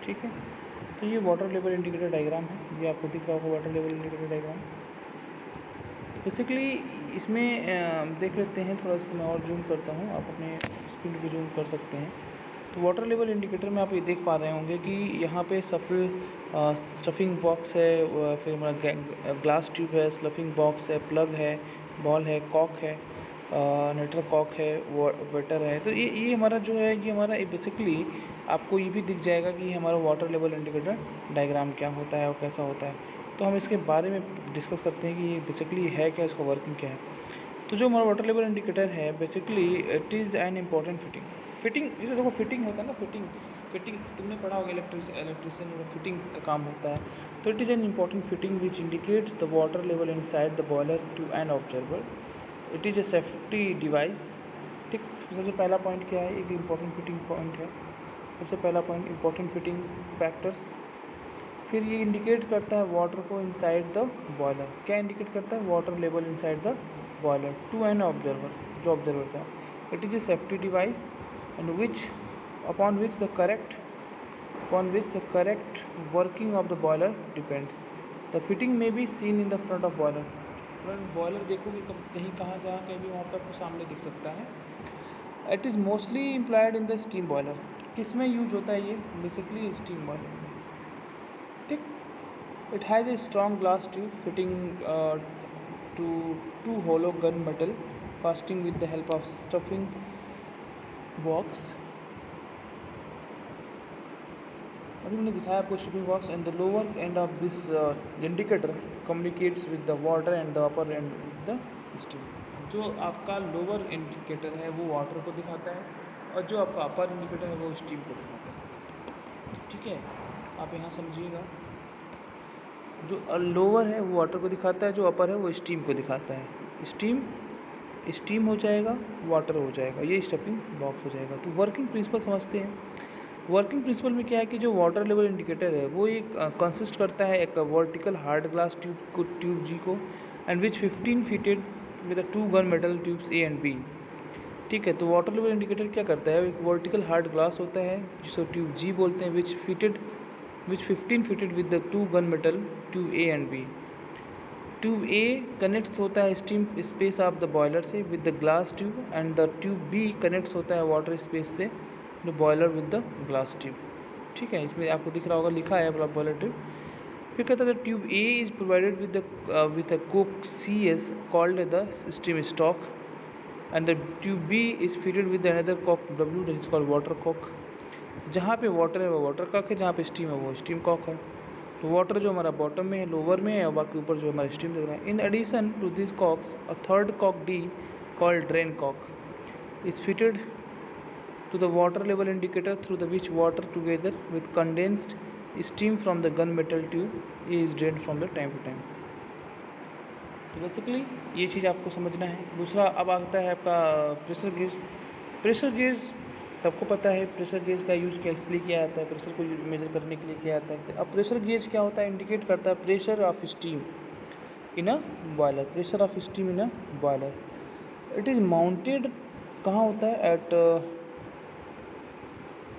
ठीक है, तो ये वाटर लेवल इंडिकेटर डायग्राम है, ये आपको दिख रहा होगा वाटर लेवल इंडिकेटर डायग्राम। तो बेसिकली इसमें देख लेते हैं, थोड़ा इसको मैं और जूम करता हूँ, आप अपने स्क्रीन पे जूम कर सकते हैं। तो वाटर लेवल इंडिकेटर में आप ये देख पा रहे होंगे कि यहाँ पे सफल स्टफिंग बॉक्स है, फिर हमारा ग्लास ट्यूब है, स्लफिंग बॉक्स है, प्लग है, बॉल है, कॉक है, नेटर कॉक है, वेटर है। तो ये हमारा जो है, ये हमारा बेसिकली आपको ये भी दिख जाएगा कि हमारा वाटर लेवल इंडिकेटर डायग्राम क्या होता है और कैसा होता है। तो हम इसके बारे में डिस्कस करते हैं कि ये बेसिकली है क्या, इसका वर्किंग क्या है। तो जो हमारा वाटर लेवल इंडिकेटर है basically it is an important fitting जैसे देखो फिटिंग होता है ना, फिटिंग तुमने पढ़ा होगा, इलेक्ट्रिशियन में फिटिंग का काम होता है। तो it is an important fitting which indicates the water level inside the boiler to an observer. It is a safety device. ठीक, सबसे पहला पॉइंट क्या है, एक इम्पॉर्टेंट फिटिंग पॉइंट है। सबसे पहला पॉइंट इम्पॉर्टेंट फिटिंग फैक्टर्स। फिर ये इंडिकेट करता है वाटर को इनसाइड द बॉयलर। क्या इंडिकेट करता है, water level inside the boiler to an observer, जो ऑब्जर्वर था। It is a safety device and upon which the correct working of the boiler depends. The fitting may be seen in the front of boiler. Front boiler देखोगे कहीं कहाँ जहाँ कहीं भी वहाँ पर आपको सामने दिख सकता है। It is mostly employed in the steam boiler. किस में यूज होता है ये, बेसिकली स्टीम बॉयलर। ठीक, it has a strong glass tube fitting to two hollow gun metal casting with the help of stuffing box। अभी मैंने दिखाया आपको stuffing box and the lower end of this indicator communicates with the water and the upper and with the steam. जो आपका lower indicator है वो water को दिखाता है और जो आपका अपर इंडिकेटर है वो स्टीम को दिखाता है। ठीक है, आप यहाँ समझिएगा, जो लोअर है वो वाटर को दिखाता है, जो अपर है वो स्टीम को दिखाता है। स्टीम हो जाएगा, वाटर हो जाएगा, ये स्टफिंग बॉक्स हो जाएगा। तो वर्किंग प्रिंसिपल समझते हैं। वर्किंग प्रिंसिपल में क्या है कि जो वाटर लेवल इंडिकेटर है वो एक कंसिस्ट करता है एक vertical hard glass tube G को and which 15 fitted with two gun metal tubes A and B. ठीक है, तो वाटर लेवल इंडिकेटर क्या करता है, एक वर्टिकल हार्ड ग्लास होता है जिसको ट्यूब जी बोलते हैं, which 15 fitted with the two gun metal tube A and B. Tube A connects होता है steam space of the boiler से with the glass tube and the tube B connects होता है वाटर स्पेस से the boiler with the glass tube. ठीक है, इसमें आपको दिख रहा होगा, लिखा है बॉयलर ट्यूब। फिर कहता है the tube A is provided with a cock C S called the steam stock and the tube B is fitted with another cock W that is called water cock. जहाँ पे water है वो water Kock है, जहाँ पे steam है वो steam Kock है। तो वाटर जो हमारा बॉटम में है, लोअर में है, और बाकी ऊपर जो हमारा स्टीम दिख रहा है। In addition to this cocks a third cock D called drain cock is fitted to the water level indicator through the which water together with condensed steam from the gunmetal tube is drained from the time to time। तो basically ये चीज़ आपको समझना है। दूसरा अब आता है आपका प्रेशर गेज। प्रेशर गेज सबको पता है, प्रेशर गेज का यूज़ क्या इसलिए किया जाता है, प्रेशर को मेजर करने के लिए किया जाता है। अब प्रेशर गेज क्या होता है, इंडिकेट करता है pressure of steam in a boiler. Pressure of steam in a boiler. It is mounted कहाँ होता है, एट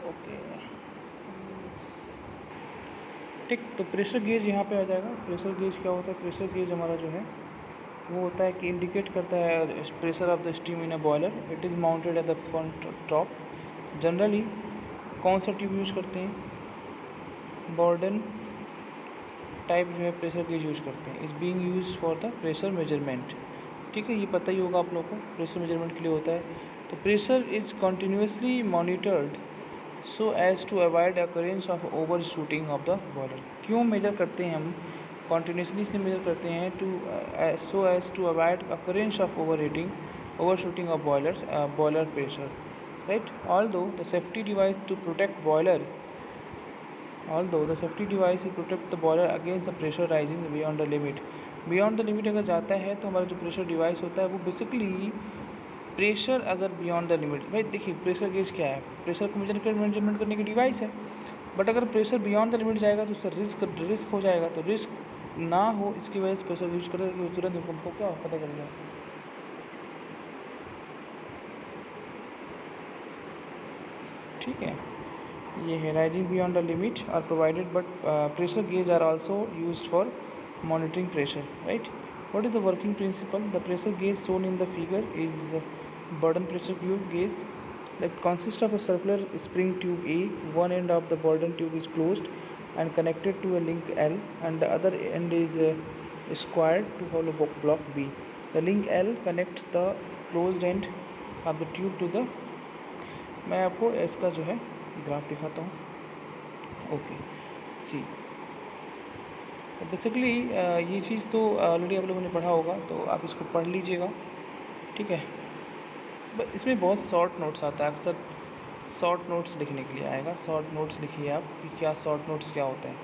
ओके ठीक। तो प्रेशर गेज यहाँ पे आ जाएगा। प्रेशर गेज क्या होता है, प्रेशर गेज हमारा जो है वो होता है कि इंडिकेट करता है pressure of the steam in a boiler. It is mounted at the front top. Generally कौन सा ट्यूब यूज़ करते हैं, बॉर्डन टाइप जो है प्रेशर गेज यूज़ करते हैं। Is being used for the pressure measurement. ठीक है, ये पता ही होगा आप लोगों को, प्रेशर मेजरमेंट के लिए होता है। तो pressure is continuously monitored so as to avoid occurrence of over shooting of the boiler. क्यों मेजर करते हैं हम, कॉन्टीन्यूसली इसलिए मेजर करते हैं to so as to avoid occurrence of over shooting of boiler pressure, right. Although the safety device to protect boiler protect the boiler against the pressure rising beyond the limit। Beyond the limit अगर जाता है तो हमारा जो pressure device होता है वो basically pressure अगर बियॉन्ड द लिमिट, भाई देखिए प्रेशर गेज क्या है, प्रेशर को मेजरमेंट करने की डिवाइस है। बट अगर प्रेशर बियॉन्ड द लिमिट जाएगा तो उससे रिस्क हो जाएगा। तो रिस्क ना हो इसकी वजह से प्रेशर यूज करें तो तुरंत हमको क्या पता चल जाए। ठीक है, ये है rising beyond the limit are provided, but pressure gauge are also used for monitoring pressure, right? What is the working principle? The pressure gauge shown in the figure is burden pressure tube gauge that consists of a circular spring tube A. One end of the burden tube is closed and connected to a link L, and the other end is squared to hollow block B. The link L connects the closed end of the tube to the, मैं आपको इसका जो है graph दिखाता हूँ। Okay, सी, तो basically ये चीज़ तो ऑलरेडी आप लोगों ने पढ़ा होगा, तो आप इसको पढ़ लीजिएगा, ठीक है। बस इसमें बहुत शॉर्ट नोट्स आता है, अक्सर शॉर्ट नोट्स लिखने के लिए आएगा। शॉर्ट नोट्स लिखिए आप कि क्या शॉर्ट नोट्स क्या होते हैं।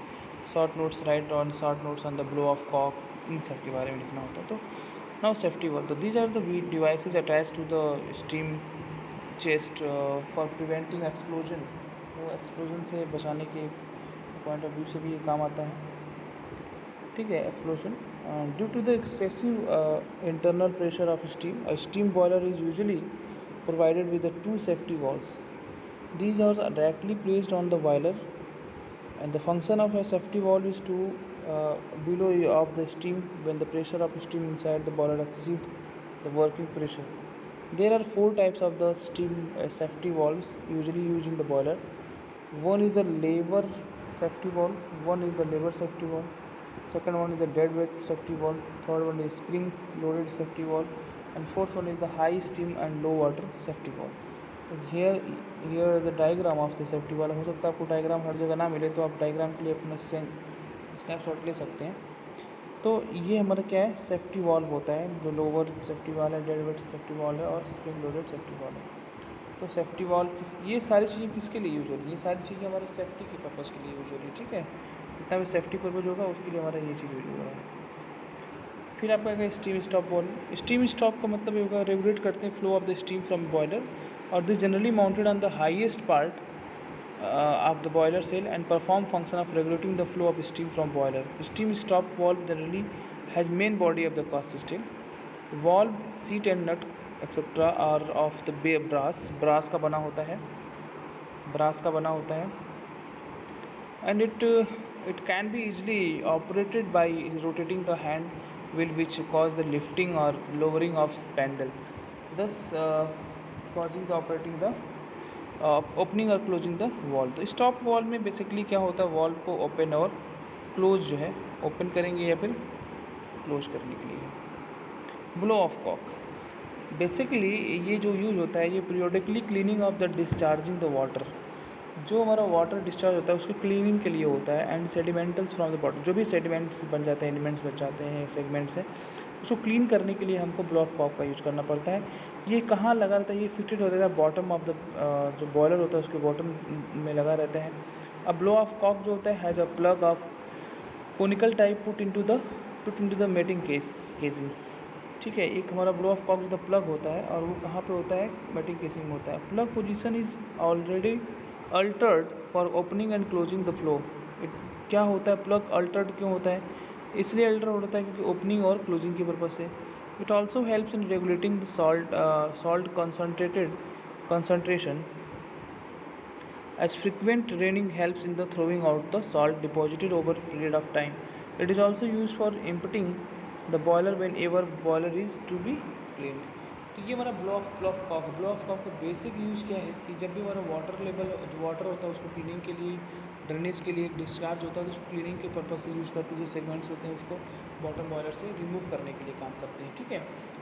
Short notes right on short notes on the blow off cock, इन सब के बारे में लिखना होता है। तो नाउ सेफ्टी वॉल्व, तो these are the devices attach to the steam chest for preventing explosion. तो एक्सप्लोजन से बचाने के पॉइंट ऑफ व्यू से भी ये काम आता है, ठीक है। Explosion due to the excessive internal pressure of steam, a steam boiler is usually provided with the two safety valves. These are directly placed on the boiler, and the function of a safety valve is to below of the steam when the pressure of steam inside the boiler exceeds the working pressure. There are four types of the steam safety valves usually used in the boiler. One is the lever safety valve, one is the lever safety valve, second one is the dead weight safety valve, third one is spring loaded safety valve, and fourth one is the high steam and low water safety valve. Here the diagram of the safety valve. हो सकता है आपको diagram हर जगह ना मिले, तो आप diagram के लिए अपना स्नैपशॉट ले सकते हैं। तो ये हमारा क्या है, सेफ्टी वॉल्व होता है, जो लोअर सेफ्टी वाल है, डेड वेट सेफ्टी वॉल्व है और स्प्रिंग लोडेड सेफ्टी वॉल्व है। तो सेफ्टी वॉल्व ये सारी चीज़ें किसके लिए यूज हो रही है? ये सारी चीज़ें हमारे सेफ्टी के पर्पज़ के लिए यूज हो रही है, ठीक है। जितना भी सेफ्टी पर्पज़ होगा उसके लिए हमारा ये चीज़ यूज हो रहा है। फिर आपका क्या, steam stop valve. Steam stop का मतलब ये होगा, रेगुलेट करते हैं flow of the steam from boiler, और this generally mounted on the highest part of the boiler cell and perform function of regulating the flow of steam from boiler. Steam stop valve generally has main body of the cast steel. Valve seat and nut etc. are of the brass का बना होता है, brass का बना होता है, and it can be easily operated by rotating the hand wheel, which cause the lifting or lowering of spindle, thus causing the operating the opening और closing the valve. तो स्टॉप वॉल्व में basically क्या होता है, valve को open और close जो है, ओपन करेंगे या फिर क्लोज करने के लिए। ब्लो ऑफ कॉक, बेसिकली ये जो यूज होता है, ये periodically cleaning of the discharging the water, जो हमारा वाटर डिस्चार्ज होता है उसको क्लीनिंग के लिए होता है, एंड सेडिमेंटल्स फ्रॉम द बॉटल, जो भी सेडिमेंट्स बन जाते हैं, एलिमेंट्स बच जाते हैं सेगमेंट्स से, उसको क्लीन करने के लिए हमको ब्लो ऑफ कॉक का यूज़ करना पड़ता है। ये कहाँ लगा रहता है, ये फिटेड होता है बॉटम ऑफ द जो बॉयलर होता है उसके बॉटम में लगा रहता है। अब ब्लो ऑफ कॉक जो होता है has a plug of conical type put into the mating casing, ठीक है। एक हमारा ब्लो ऑफ कॉक जो प्लग होता है, और वो कहाँ पे होता है, मेटिंग केसिंग में होता है। Plug position is already Altered for opening and closing the flow. क्या होता है, प्लग अल्टर्ड क्यों होता है, इसलिए अल्टर होता है क्योंकि ओपनिंग और क्लोजिंग के पर्पज से। It also helps in regulating the salt concentration, as frequent raining helps in the throwing out the salt deposited over a period of time. It is also used for emptying the boiler whenever boiler is to be cleaned. तो ये हमारा blow off cock का basic use क्या है कि जब भी हमारा वाटर लेवल, जो वाटर होता है उसको क्लीनिंग के लिए, ड्रेनेज के लिए डिस्चार्ज होता है, तो उसको क्लीनिंग के पर्पज़ से यूज़ करते हैं। जो सेगमेंट्स होते हैं उसको बॉटम बॉयलर से रिमूव करने के लिए काम करते हैं, ठीक है।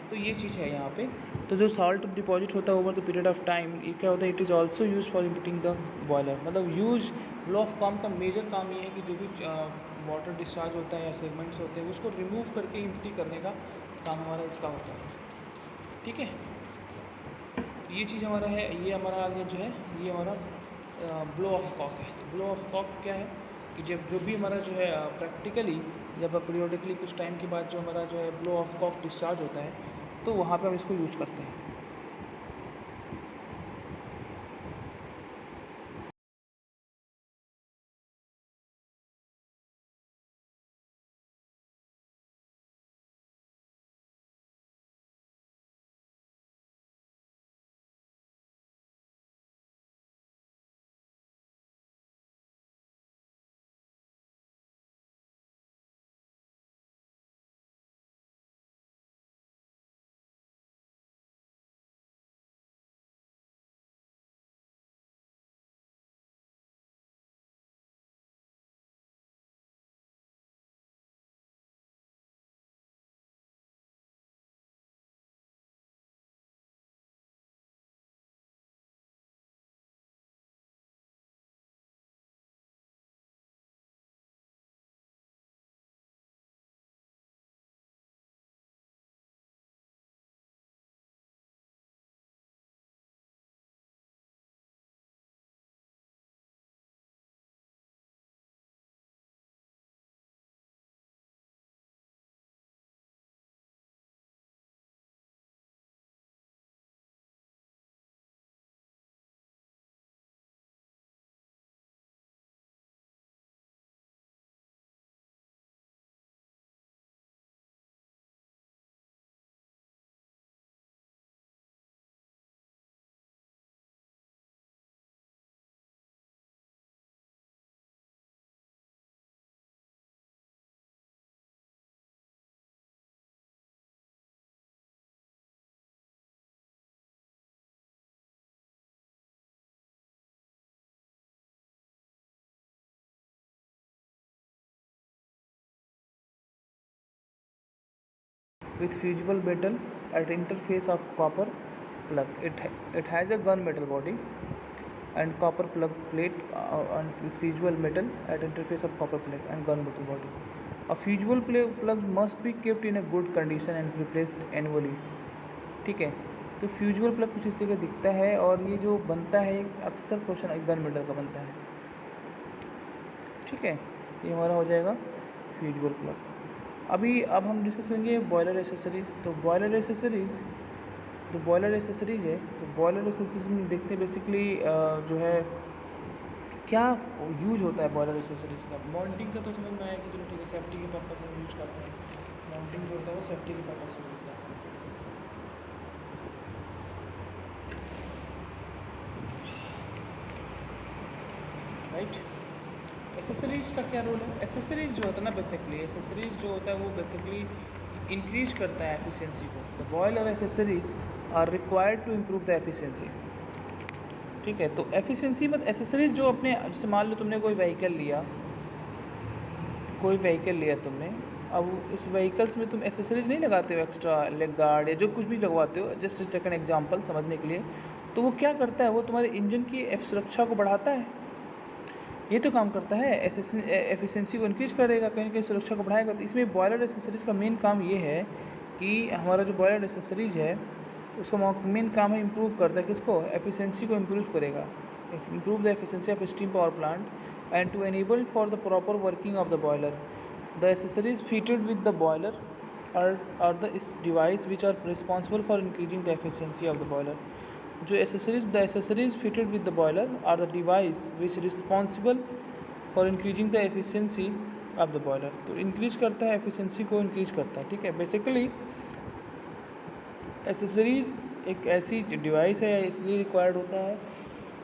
तो ये चीज़ है यहाँ पे। तो जो सॉल्ट डिपॉजिट होता है over the period of time, ये क्या होता है, it is also use for emptying the boiler. मतलब यूज ब्लो ऑफ कॉक का मेजर काम ये है कि जो भी वाटर डिस्चार्ज होता है या सेगमेंट्स होते हैं उसको रिमूव करके इम्पिटी करने का काम हमारा इसका होता है, ठीक है। ये चीज़ हमारा है, ये हमारा आगे जो है, ये हमारा ब्लो ऑफ कॉक है। तो ब्लो ऑफ कॉक क्या है कि जब जो भी हमारा जो है प्रैक्टिकली, जब पीरियोडिकली कुछ टाइम के बाद जो हमारा जो है ब्लो ऑफ कॉक डिस्चार्ज होता है, तो वहाँ पे हम इसको यूज़ करते हैं। with fusible metal at interface of copper plug. It has a gunmetal body and copper plug plate and with fusible metal at interface of copper plug and gunmetal body. A fusible plug must be kept in a good condition and replaced annually. ठीक है, तो fusible plug कुछ इस तरह का दिखता है और ये जो बनता है अक्सर क्वेश्चन गन मेटल का बनता है। ठीक है, तो ये हमारा हो जाएगा फ्यूजिबल प्लग। अब हम डिस्कस करेंगे बॉयलर एसेसरीज़। तो बॉयलर एसेसरीज़ है, तो बॉयलर एसेसरीज में देखते हैं बेसिकली जो है क्या यूज होता है बॉयलर एसेसरीज का। माउंटिंग का तो समझ में आया कि चलो ठीक है, सेफ्टी के पर्पज से यूज करते हैं। माउंटिंग जो होता है वो सेफ्टी के पर्पज से होता है। राइट, एसेसरीज का क्या रोल है? एसेसरीज जो होता है ना बेसिकली, एसेसरीज जो होता है वो बेसिकली इंक्रीज करता है एफिशिएंसी को। The boiler accessories are required to improve the efficiency. ठीक है, तो एफिशिएंसी मतलब एसेसरीज जो अपने, जैसे मान लो तुमने कोई व्हीकल लिया तुमने, अब उस व्हीकल्स में तुम एसेसरीज नहीं लगाते हो, एक्स्ट्रा लेग गार्ड या जो कुछ भी लगवाते हो, जस्ट टेक एन एग्जांपल समझने के लिए, तो वो क्या करता है, वो तुम्हारे इंजन की सुरक्षा को बढ़ाता है। ये तो काम करता है, एफिशिएंसी को इंक्रीज करेगा, कहीं ना कहीं सुरक्षा को बढ़ाएगा। तो इसमें बॉयलर एसेसरीज का मेन काम ये है कि हमारा जो बॉयलर एसेसरीज है उसका मेन काम है इम्प्रूव करता है किसको, एफिशिएंसी को इम्प्रूव करेगा, improve the efficiency of steam power plant and to enable for the proper working of the boiler. The accessories fitted with the boiler are the device which are responsible for increasing the efficiency of the boiler. जो the accessories fitted with the boiler are the device which responsible for increasing the efficiency of the boiler. तो increase करता है, efficiency को increase करता है। ठीक है, basically accessories एक ऐसी डिवाइस है, इसलिए रिक्वायर्ड होता है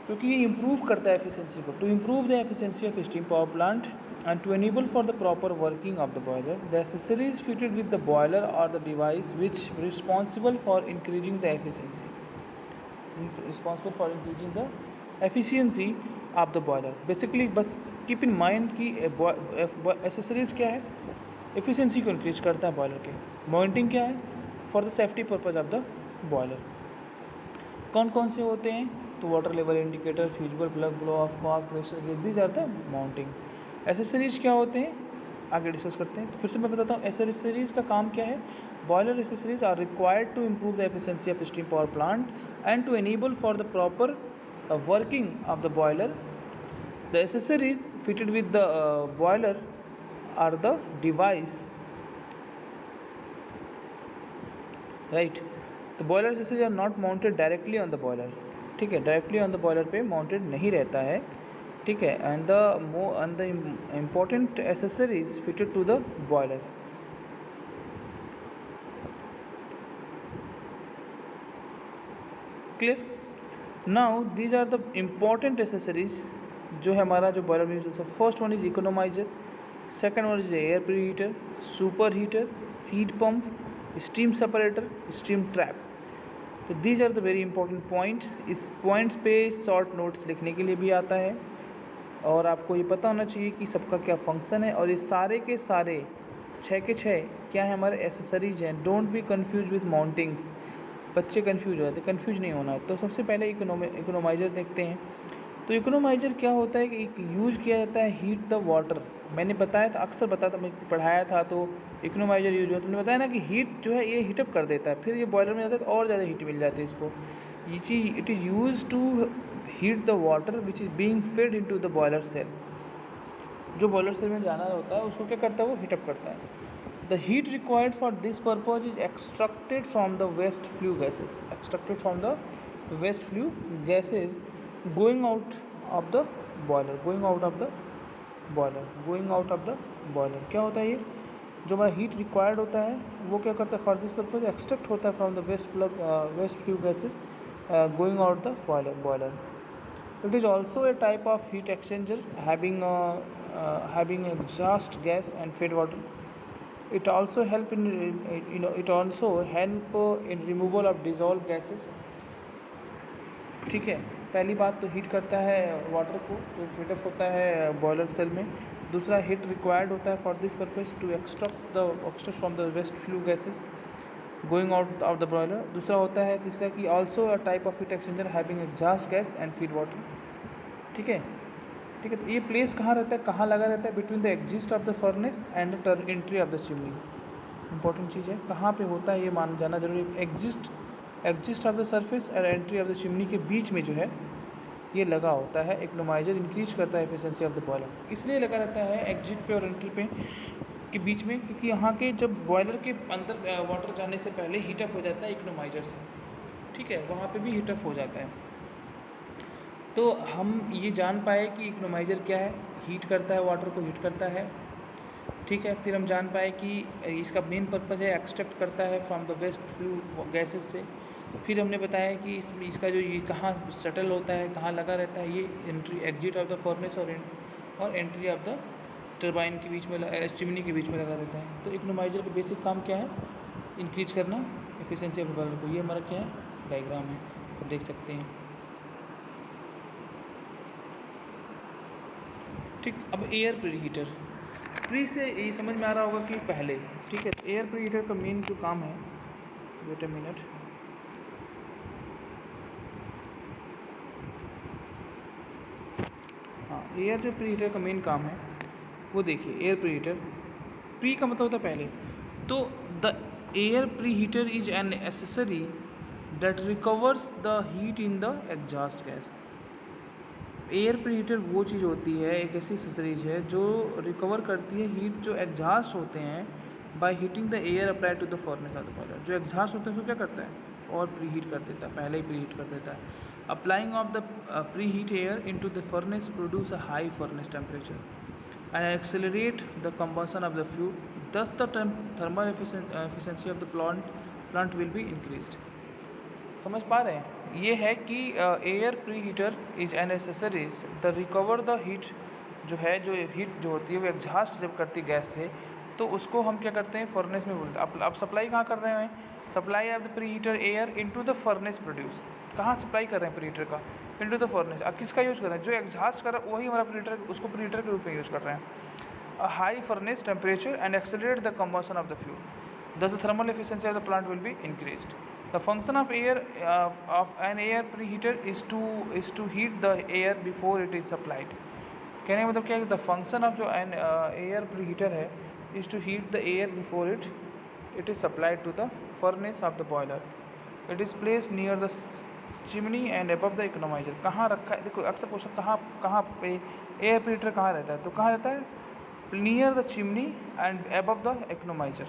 क्योंकि ये इम्प्रूव करता है एफिशिएंसी को। To improve the efficiency of steam power plant and to enable for the proper working of the boiler, the accessories fitted with the boiler are the device which responsible for increasing the efficiency of the boiler. Basically बस keep in mind कि accessories क्या है, efficiency को increase करता है boiler के। mounting क्या है, for the safety purpose of the boiler। कौन कौन से होते हैं, तो water level indicator, fusible plug, blow off cock, pressure, these are the mounting. Accessories क्या होते हैं आगे डिस्कस करते हैं। तो फिर से मैं बताता हूँ एसेसरीज का काम क्या है। Boiler accessories are required to improve the efficiency of steam power plant and to enable for the proper working of the boiler. The accessories fitted with the boiler are the device, right. तो boiler accessories are not mounted directly on the boiler. ठीक है, directly on the boiler पे mounted नहीं रहता है। ठीक है, and the important accessories fitted to the boiler. Clear? Now these are the important accessories जो है हमारा जो बॉयलर में यूज होता है। First one is economiser, second one is air pre heater, super heater, feed pump, steam separator, steam trap. तो these are the very important points. इस points पे शॉर्ट नोट्स लिखने के लिए भी आता है और आपको ये पता होना चाहिए कि सबका क्या फंक्शन है। और ये सारे के सारे 6 के 6 क्या है हमारे एसेसरीज हैं। Don't be confuse with mountings, बच्चे कन्फ्यूज हो जाते हैं, कन्फ्यूज नहीं होना। तो सबसे पहले इकोनोमाइजर देखते हैं। तो इकोनोमाइजर क्या होता है कि एक यूज किया जाता है हीट द वाटर। मैंने बताया था, अक्सर बताया था, मैं पढ़ाया था। तो इकोनोमाइजर यूज होता है, मैंने बताया ना कि हीट जो है ये हीटअप कर देता है, फिर ये बॉयलर में जाता है तो और ज़्यादा हीट मिल जाती है इसको। ये चीज़ it is use to heat the water which is being fed into the boiler shell. जो बॉयलर सेल में जाना होता है उसको क्या करता है, वो हीटअप करता है। The heat required for this purpose is extracted from the waste flue gases, extracted from the waste flue gases going out of the boiler, going out of the boiler, going out of the boiler. क्या होता है ये जो हमारा heat required होता है वो क्या करता है, फॉर दिस पर्पज एक्सट्रैक्ट होता है from the waste flue gases going out the boiler. It is also a type of heat exchanger having exhaust gas and feed water. It also help in removal of dissolved gases. ठीक है, पहली बात तो heat करता है water को जो फीडअप होता है बॉयलर सेल में। दूसरा हीट रिक्वायर्ड होता है for this purpose to extract from the waste flue gases going out of the boiler. दूसरा होता है तीसरा कि also a type of heat exchanger having exhaust gas and feed water. ठीक है, ठीक है। तो ये प्लेस कहाँ रहता है, कहाँ लगा रहता है, between the exist of the furnace and the entry of the chimney. Important चीज़ है, कहाँ पे होता है ये मान जाना जरूरी है। एग्जिस्ट ऑफ द सरफेस और एंट्री ऑफ द चिमनी के बीच में जो है ये लगा होता है। इकोनोमाइजर इंक्रीज करता है एफिशिएंसी ऑफ द बॉयलर। इसलिए लगा रहता है एग्जिट पे और एंट्री पे के बीच में, क्योंकि यहाँ के जब बॉयलर के अंदर वाटर जाने से पहले हीटअप हो जाता है इकोनोमाइजर से। ठीक है, वहाँ पे भी हीटअप हो जाता है। तो हम ये जान पाए कि इकोनोमाइजर क्या है, हीट करता है, वाटर को हीट करता है। ठीक है, फिर हम जान पाए कि इसका मेन पर्पज़ है एक्सट्रैक्ट करता है from the waste flue gases से। फिर हमने बताया कि इसका जो ये कहाँ सेटल होता है, कहाँ लगा रहता है, ये entry exit of the furnace और एंट्री ऑफ द टरबाइन के बीच में, चिमनी के बीच में लगा रहता है। तो इकोनोमाइजर का बेसिक काम क्या है, इंक्रीज करना एफिशिएंसी ऑफ द बॉयलर को। ये हमारा क्या है, डायग्राम है, आप देख सकते हैं। ठीक, अब एयर प्रीहीटर। प्री से ये समझ में आ रहा होगा कि पहले। ठीक है, तो एयर प्रीहीटर का मेन जो काम है, वेट अ मिनट, हाँ, एयर जो प्रीहीटर का मेन काम है वो देखिए। एयर प्रीहीटर, प्री का मतलब होता है पहले। तो the air preheater is an accessory that recovers the heat in the exhaust gas. Air preheater वो चीज़ होती है, एक ऐसी एसेसरीज है जो रिकवर करती है हीट जो एग्जॉस्ट होते हैं by heating the air apply to the furnace of the boiler. जो एग्जॉस्ट होते हैं उसको क्या करता है, और प्री हीट कर देता है, पहले ही प्री हीट कर देता है। Applying of the pre heat air into the furnace produce a high furnace temperature and accelerate the combustion of the fuel. Thus, the thermal efficiency of the plant will be increased. समझ पा रहे हैं, ये है कि air pre heater is an accessories the recover the heat, जो है जो हीट जो होती है वो एग्जॉस्ट जब करती है गैस से, तो उसको हम क्या करते हैं, फर्नेस में बोलते हैं। अब सप्लाई कहाँ कर रहे हैं, supply of the pre heater air into the furnace produce. कहाँ सप्लाई कर रहे हैं प्री हीटर का, इनटू द फर्नेस। अब किसका यूज़ कर रहे हैं, जो एग्जॉस्ट कर रहा है वही हमारा प्री हीटर, उसको प्री हीटर के रूप में यूज़ कर रहे हैं। A high furnace temperature and accelerate the combustion of the fuel, thus the thermal efficiency of the plant will be increased. The function of an air preheater is to heat the air before it is supplied. कहने का मतलब क्या है, the function of जो an air preheater है is to heat the air before it is supplied to the furnace of the boiler. It is place near the chimney and above the economiser. कहाँ रखा है, देखो अक्सर question कहाँ पे air preheater कहाँ रहता है, तो कहाँ रहता है, near the chimney and above the economiser.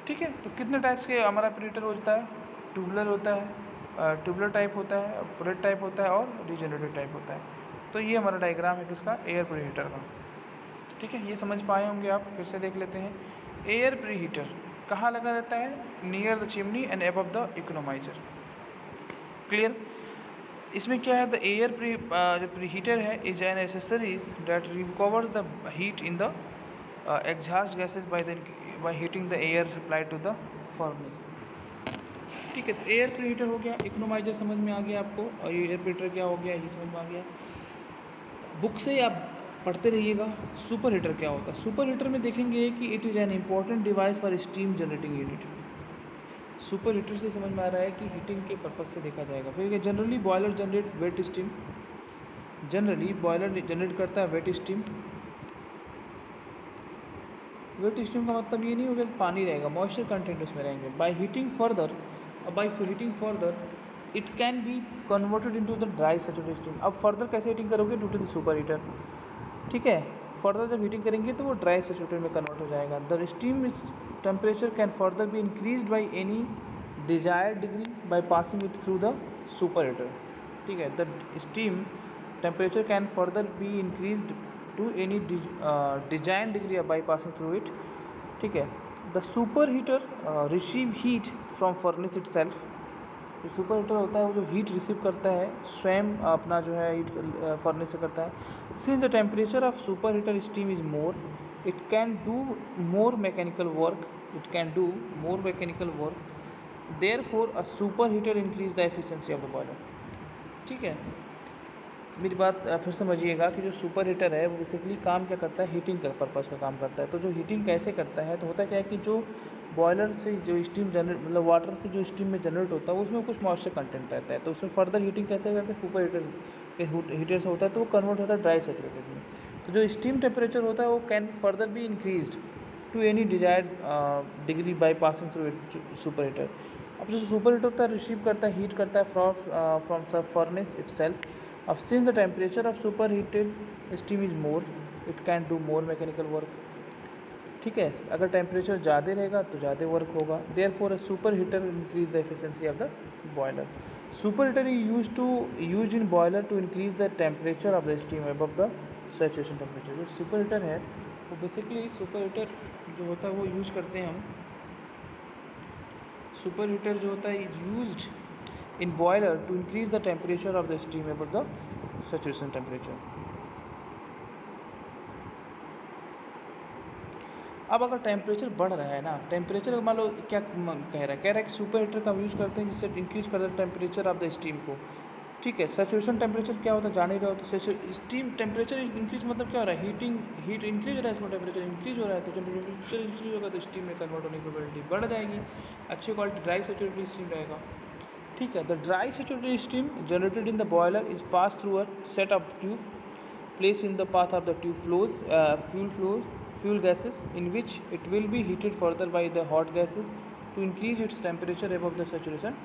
ठीक है, तो कितने टाइप्स के हमारा प्रीहीटर होता है, ट्यूबुलर होता है, ट्यूबुलर टाइप होता है, पुलेट टाइप होता है और रीजनरेटिव टाइप होता है। तो ये हमारा डायग्राम है किसका, एयर प्रीहीटर का। ठीक है, ये समझ पाए होंगे आप, फिर से देख लेते हैं। एयर प्रीहीटर कहाँ लगा रहता है, near the chimney and above the economiser. Clear. इसमें क्या है, द एयर जो प्रीहीटर है is an accessories that recovers the heat in the exhaust gases by heating the air supplied to the furnace. ठीक है, तो एयर प्रीहीटर हो गया, इकोनोमाइजर समझ में आ गया आपको, और ये एयर प्रीहीटर क्या हो गया ये समझ में आ गया। बुक से आप पढ़ते रहिएगा। सुपर हीटर क्या होता है, सुपर हीटर में देखेंगे कि it is an important device for steam generating unit. Super heater से समझ में आ रहा है कि हीटिंग के पर्पज़ से देखा जाएगा। फिर generally boiler generate wet steam, generally boiler generate करता है वेट स्टीम। वेट स्टीम का मतलब ये नहीं होगा कि पानी रहेगा, मॉइस्चर कंटेंट उसमें रहेंगे। By heating further it can be converted into the dry saturated steam. अब फर्दर कैसे हीटिंग करोगे, due to the super heater. ठीक है, फर्दर जब हीटिंग करेंगे तो वो ड्राई सैचुरेटेड में कन्वर्ट हो जाएगा। The steam temperature can further be increased by any desired degree by passing it through the super heater. ठीक है, the steam temperature can further be increased to any design degree by passing through it. ठीक है, the super heater receive heat from furnace itself. जो super heater होता है वो जो heat receive करता है स्वयं अपना जो है हीट फर्नेस से करता है। Since the temperature of super heater steam is more, it can do more mechanical work, therefore a super heater increase the efficiency of the boiler. ठीक है, मेरी बात फिर समझिएगा कि जो सुपर हीटर है वो बेसिकली काम क्या करता है, हीटिंग का पर्पज़ का काम करता है। तो जो हीटिंग कैसे करता है, तो होता क्या है कि जो बॉयलर से जो स्टीम जनरेट मतलब वाटर से जो स्टीम में जनरेट होता है उसमें कुछ मॉइस्चर कंटेंट रहता है, तो उसमें फर्दर हीटिंग कैसे करते हैं, सुपर हीटर के हीटर से होता है, तो वो कन्वर्ट होता है ड्राई सेचुरेटेड में। तो जो स्टीम टेम्परेचर होता है वो can further be increased to any desired degree by passing through it super heater. अब जो सुपर हीटर होता है रिसीव करता है, हीट करता है फ्रॉम सब फर्नेस इट सेल्फ। अब since the temperature of super heated steam is more, it can do more mechanical work. ठीक है, अगर टेम्परेचर ज़्यादा रहेगा तो ज़्यादा वर्क होगा। Therefore a super heater increase the efficiency of the boiler. Super heater is use in boiler to increase the temperature of the steam above the saturation temperature. जो super heater है वो basically super heater जो होता है वो use करते हैं हम, सुपर हीटर जो होता है is used in boiler to increase the temperature of the steam above the saturation temperature. अब अगर टेम्परेचर बढ़ रहा है ना, टेम्परेचर मान लो क्या कह रहा है कि सुपर हीटर का यूज़ करते हैं जिससे इंक्रीज कर दें टेम्परेचर ऑफ द स्टीम को। ठीक है, सैचुरेशन टेम्परेचर क्या होता है जान ही रहे हो, तो स्टीम टेम्परेचर इंक्रीज मतलब क्या हो रहा है, हीट इंक्रीज हो रहा है, इसमें टेम्परेचर इंक्रीज हो रहा है, तो जब टेम्परेचर इंक्रीज होगा तो स्टीम में कन्वर्ट होने की प्रोबेबिलिटी बढ़ जाएगी, अच्छी क्वालिटी ड्राई सैचुरेटेड स्टीम रहेगा। ठीक है, the dry saturated steam generated in the boiler is pass through a set of tube placed in the path of the tube fuel gases, in which it will be heated further by the hot gases to increase its temperature above the saturation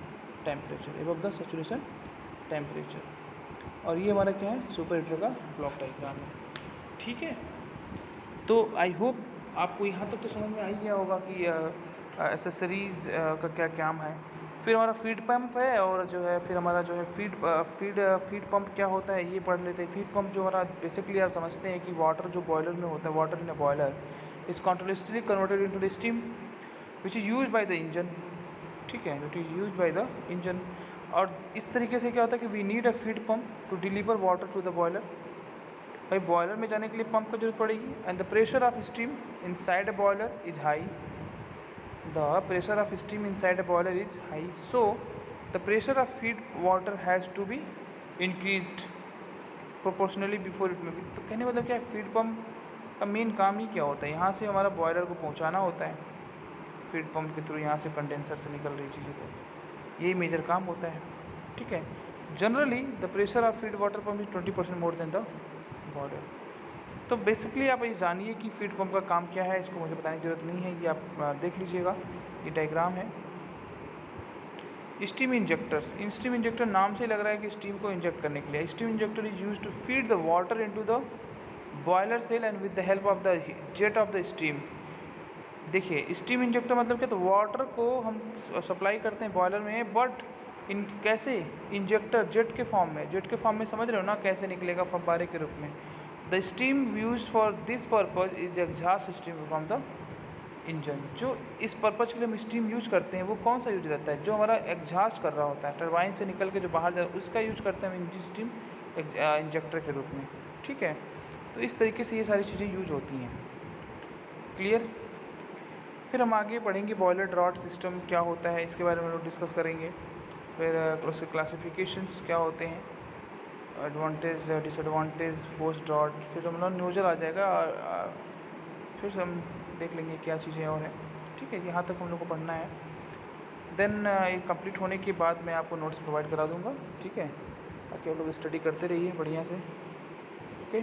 temperature। और ये हमारा क्या है, super heater का block diagram है। ठीक है, तो आई होप आपको यहाँ तक तो समझ में आ ही गया होगा कि एसेसरीज़ का क्या काम है। फिर हमारा फीड पंप है, और जो है फिर हमारा जो है फीड पंप क्या होता है ये पढ़ लेते हैं। फीड पंप जो हमारा बेसिकली आप समझते हैं कि वाटर जो बॉयलर में होता है, water in a boiler is continuously converted into the steam which is use by the engine. ठीक है, which is use by the engine. और इस तरीके से क्या होता है कि we need a feed pump to deliver water to the boiler. भाई बॉयलर में जाने के लिए पंप की जरूरत पड़ेगी। And the pressure of steam inside a boiler is high, the pressure of steam inside a boiler is high, so the pressure of feed water has to be increased proportionally before it may be। तो कहने मतलब क्या है, feed pump का main काम ही क्या होता है, यहाँ से हमारा बॉयलर को पहुँचाना होता है फीड पंप के थ्रू, यहाँ से कंडेंसर से निकल रही चीज़ों को, यही मेजर काम होता है। ठीक है, generally the pressure of feed water pump is 20% more than the boiler. तो बेसिकली आप ये जानिए कि फीड पंप का काम क्या है, इसको मुझे बताने की ज़रूरत नहीं है, ये आप देख लीजिएगा, ये डायग्राम है। Steam injector, in steam injector नाम से लग रहा है कि स्टीम को इंजेक्ट करने के लिए। Steam injector is use to feed the water into the boiler shell and with the help of the jet of the steam. देखिए स्टीम इंजेक्टर मतलब क्या, तो वाटर को हम सप्लाई करते हैं बॉयलर में, बट इन कैसे, इंजेक्टर जेट के फॉर्म में, जेट के फॉर्म में समझ रहे हो ना कैसे निकलेगा, फव्वारे के रूप में। The steam use for this purpose is exhaust steam from the engine. जो इस पर्पज के लिए हम स्टीम यूज करते हैं वो कौन सा यूज रहता है, जो हमारा एग्जॉस्ट कर रहा होता है, टरबाइन से निकल के जो बाहर जा, उसका यूज करते हैं हम इंजन स्टीम इंजेक्टर के रूप में। ठीक है, तो इस तरीके से ये सारी चीज़ें यूज होती हैं। क्लियर। फिर हम आगे पढ़ेंगे बॉयलर ड्रॉट सिस्टम क्या होता है, इसके बारे में लोग डिस्कस करेंगे। फिर उसके क्लासिफिकेशंस क्या होते हैं, एडवांटेज डिसएडवांटेज फोर्स ड्रॉट, फिर हम लोग न्यूजल आ जाएगा, और फिर हम देख लेंगे क्या चीज़ें और हैं। ठीक है, यहाँ तक हम लोग को पढ़ना है। देन ये कंप्लीट होने के बाद मैं आपको नोट्स प्रोवाइड करा दूँगा। ठीक है, ताकि आप लोग स्टडी करते रहिए बढ़िया से। ओके।